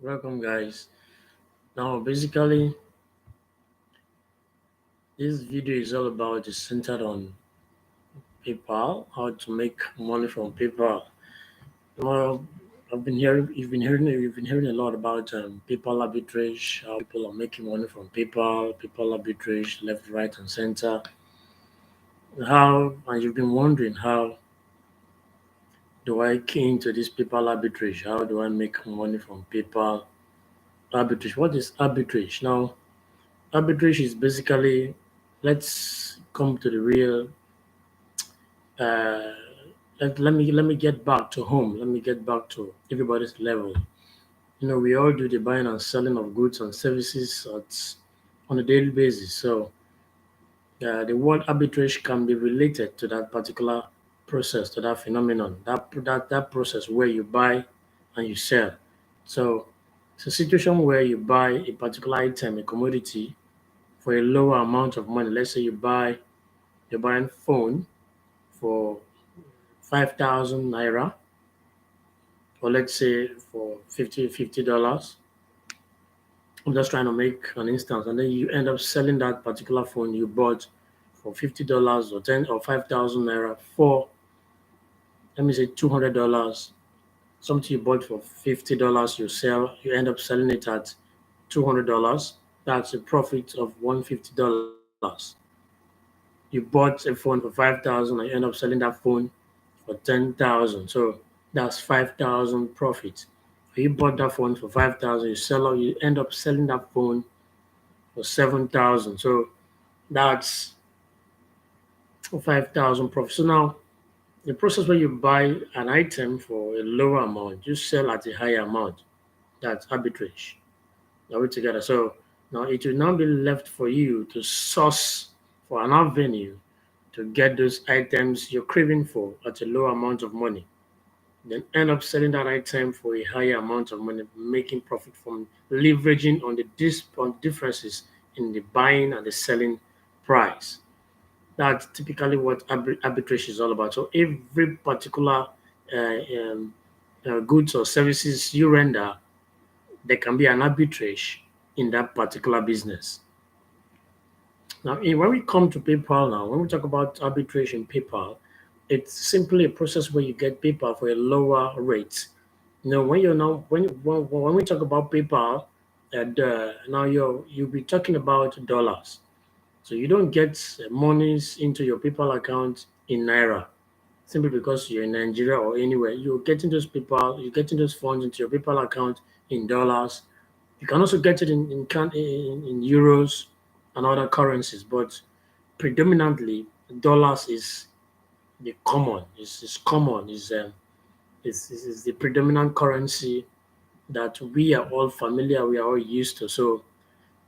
Welcome, guys. Now, basically, this video is all about is centered on PayPal, how to make money from PayPal. Well, you've been hearing a lot about PayPal arbitrage, how people are making money from PayPal, PayPal arbitrage, left, right, and center. And you've been wondering how do I key into this PayPal arbitrage? How do I make money from PayPal arbitrage? What is arbitrage? Now, arbitrage is basically, let's come to the real. Uh, let me get back to home. Let me get back to everybody's level. We all do the buying and selling of goods and services on a daily basis. So the word arbitrage can be related to that particular process, to that phenomenon, that process where you buy and you sell. So it's a situation where you buy a particular item, a commodity, for a lower amount of money. Let's say you're buying phone for 5,000 naira, or let's say for $50. I'm just trying to make an instance, and then you end up selling that particular phone you bought for $50 or 5,000 naira for, let me say, $200. Something you bought for $50, you end up selling it at $200. That's a profit of $150. You bought a phone for 5,000 and you end up selling that phone for 10,000. So that's 5,000 profit. You bought that phone for 5,000, you end up selling that phone for 7,000. So that's 5,000 profit. So now the process where you buy an item for a lower amount, you sell at a higher amount. That's arbitrage. Are we together? So now it will now be left for you to source for an avenue to get those items you're craving for at a lower amount of money. Then end up selling that item for a higher amount of money, making profit from leveraging on on differences in the buying and the selling price. That's typically what arbitrage is all about. So every particular goods or services you render, there can be an arbitrage in that particular business. Now, when we come to PayPal now, when we talk about arbitrage in PayPal, it's simply a process where you get PayPal for a lower rate. When you're now when we talk about PayPal, now you'll be talking about dollars. So you don't get monies into your PayPal account in naira simply because you're in Nigeria or anywhere. You're getting those funds into your PayPal account in dollars. You can also get it in euros and other currencies, but predominantly dollars is the common. Is common. Is the predominant currency that we are all familiar. We are all used to. So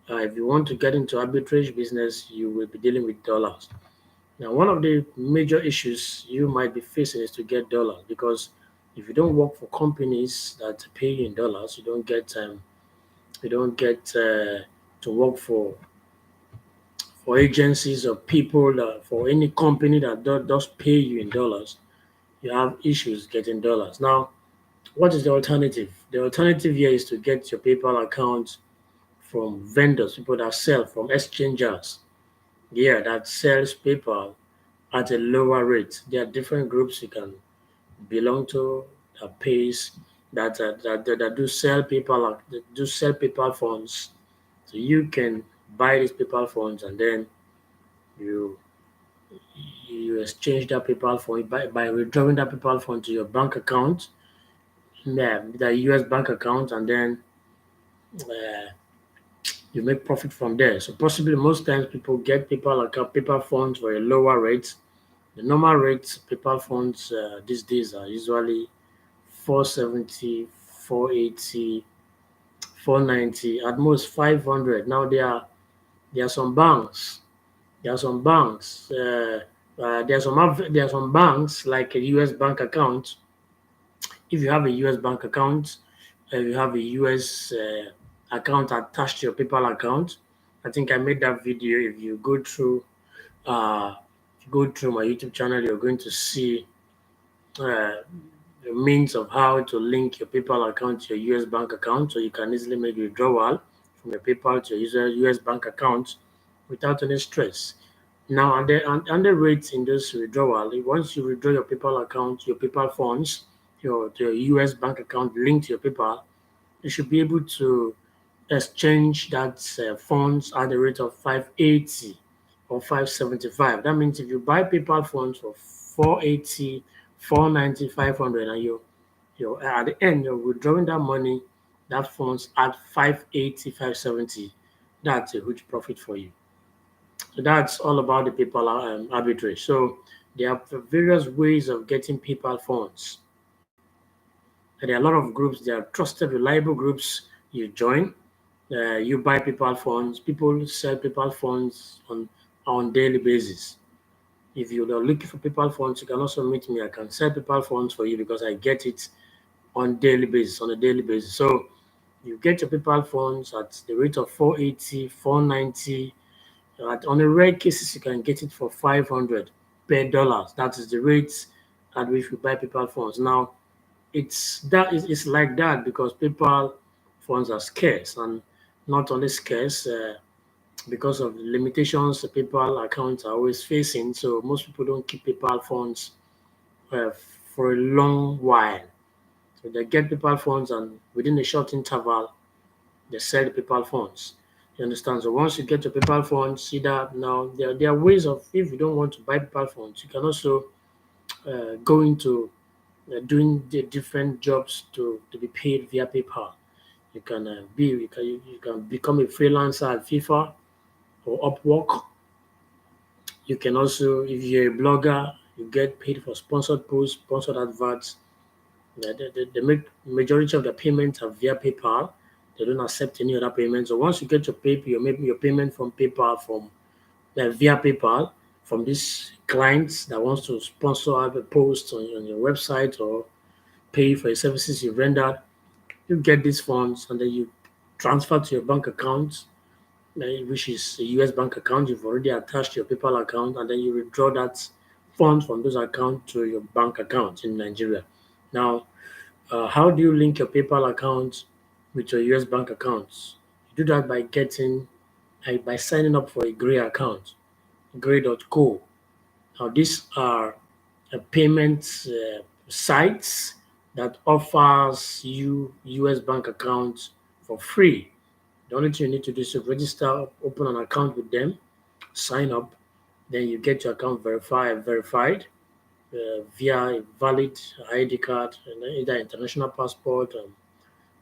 if you want to get into arbitrage business, you will be dealing with dollars. Now, one of the major issues you might be facing is to get dollars because if you don't work for companies that pay you in dollars, you don't get to work for agencies or people for any company that does pay you in dollars. You have issues getting dollars. Now, what is the alternative? The alternative here is to get your PayPal account from vendors, people that sell from exchangers. Yeah, that sells PayPal at a lower rate. There are different groups you can belong to that pays that do sell PayPal funds. So you can buy these PayPal funds and then you you exchange that PayPal fund by withdrawing that PayPal fund to your bank account, yeah, the US bank account, and then uh, you make profit from there. So possibly most times people get PayPal funds for a lower rate. The normal rates PayPal funds these days are usually 470, 480, 490, at most 500. Now there are some banks. There are some banks. There are some banks like a US bank account. If you have a US bank account, you have a US account attached to your PayPal account. I think I made that video. If you go through my YouTube channel, you're going to see uh, a means of how to link your PayPal account to your US bank account so you can easily make withdrawal from your PayPal to your US bank account without any stress. Now, and the rates in this withdrawal, once you withdraw your PayPal account, your PayPal funds, to your US bank account linked to your PayPal, you should be able to exchange that funds at the rate of 580 or 575. That means if you buy PayPal funds for 480, 490, 500, and you at the end you're withdrawing that money, that funds at 580, 570, that's a huge profit for you. So that's all about the PayPal arbitrage. So there are various ways of getting PayPal funds. And there are a lot of groups. There are trusted, reliable groups you join. You buy PayPal funds. People sell PayPal funds on daily basis. If you're looking for PayPal funds, you can also meet me. I can sell PayPal funds for you because I get it on daily basis, on a daily basis. So you get your PayPal funds at the rate of 480, 490. On a rare cases, you can get it for 500 per dollars. That is the rates at which we buy PayPal funds. Now, it's like that because PayPal funds are scarce, and not only scarce because of the limitations the PayPal accounts are always facing. So most people don't keep PayPal funds for a long while. So they get PayPal funds, and within a short interval, they sell the PayPal funds. You understand? So once you get your PayPal funds, see that now there are ways of, if you don't want to buy PayPal funds, you can also go into doing the different jobs to be paid via PayPal. You can become a freelancer at FIFA or Upwork. You can also, if you're a blogger, you get paid for sponsored posts, sponsored adverts. The majority of the payments are via PayPal. They don't accept any other payments. So once you get your payment from PayPal from via PayPal from these clients that wants to sponsor a post on your website or pay for the services you rendered, you get these funds and then you transfer to your bank account, which is a US bank account you've already attached to your PayPal account, and then you withdraw that funds from those accounts to your bank account in Nigeria. Now, how do you link your PayPal account with your US bank accounts? You do that by by signing up for a Gray account, Gray.co. Now, these are payment sites that offers you US bank accounts for free. The only thing you need to do is to register, open an account with them, sign up, then you get your account verified via a valid ID card, either international passport,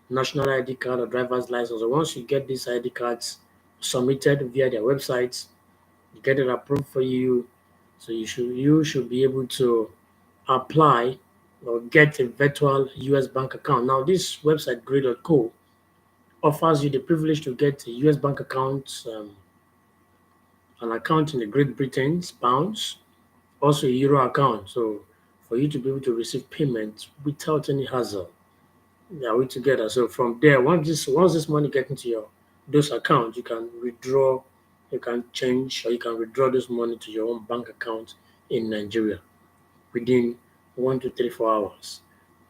national ID card, or driver's license. So once you get these ID cards submitted via their websites, you get it approved for you. So you should be able to apply or get a virtual US bank account. Now, this website, Gray.co, offers you the privilege to get a US bank account, an account in the Great Britain's pounds, also a Euro account. So, for you to be able to receive payments without any hassle. Yeah, we together. So from there, once this money get into your those accounts, you can withdraw, you can change, or you can withdraw this money to your own bank account in Nigeria within 1 to 3 4 hours.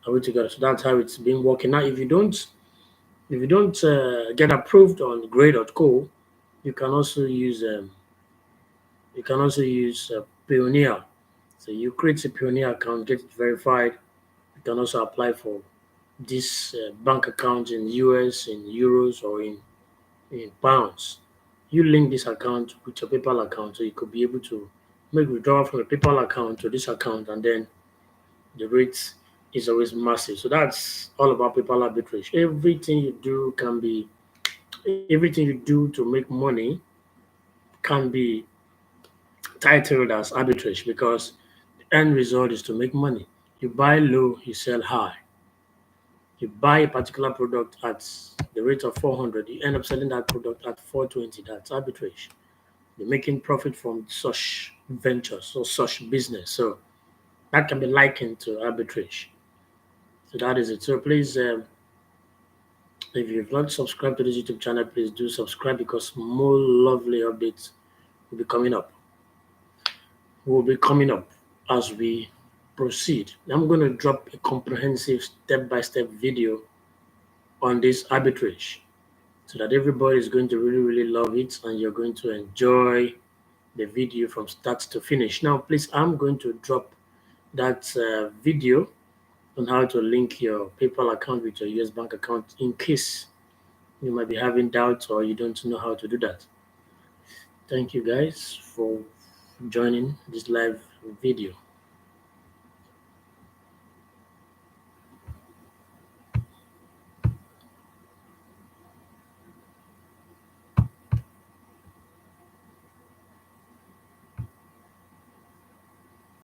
Are we together? So that's how it's been working. Now, if you don't get approved on Gray.co, you can also use Payoneer. So you create a Payoneer account, get it verified. You can also apply for this bank account in US, in euros, or in pounds. You link this account with your PayPal account, so you could be able to make withdrawal from your PayPal account to this account, and then the rate is always massive. So that's all about PayPal arbitrage. Everything you do to make money can be titled as arbitrage because the end result is to make money. You buy low, you sell high. You buy a particular product at the rate of 400, you end up selling that product at 420. That's arbitrage. You're making profit from such ventures or such business. So that can be likened to arbitrage. So that is it. So please, if you've not subscribed to this YouTube channel, please do subscribe because more lovely updates will be coming up. As we proceed, I'm going to drop a comprehensive step-by-step video on this arbitrage so that everybody is going to really love it and you're going to enjoy the video from start to finish. Now, please, I'm going to drop that video on how to link your PayPal account with your US bank account in case you might be having doubts or you don't know how to do that. Thank you guys for joining this live video.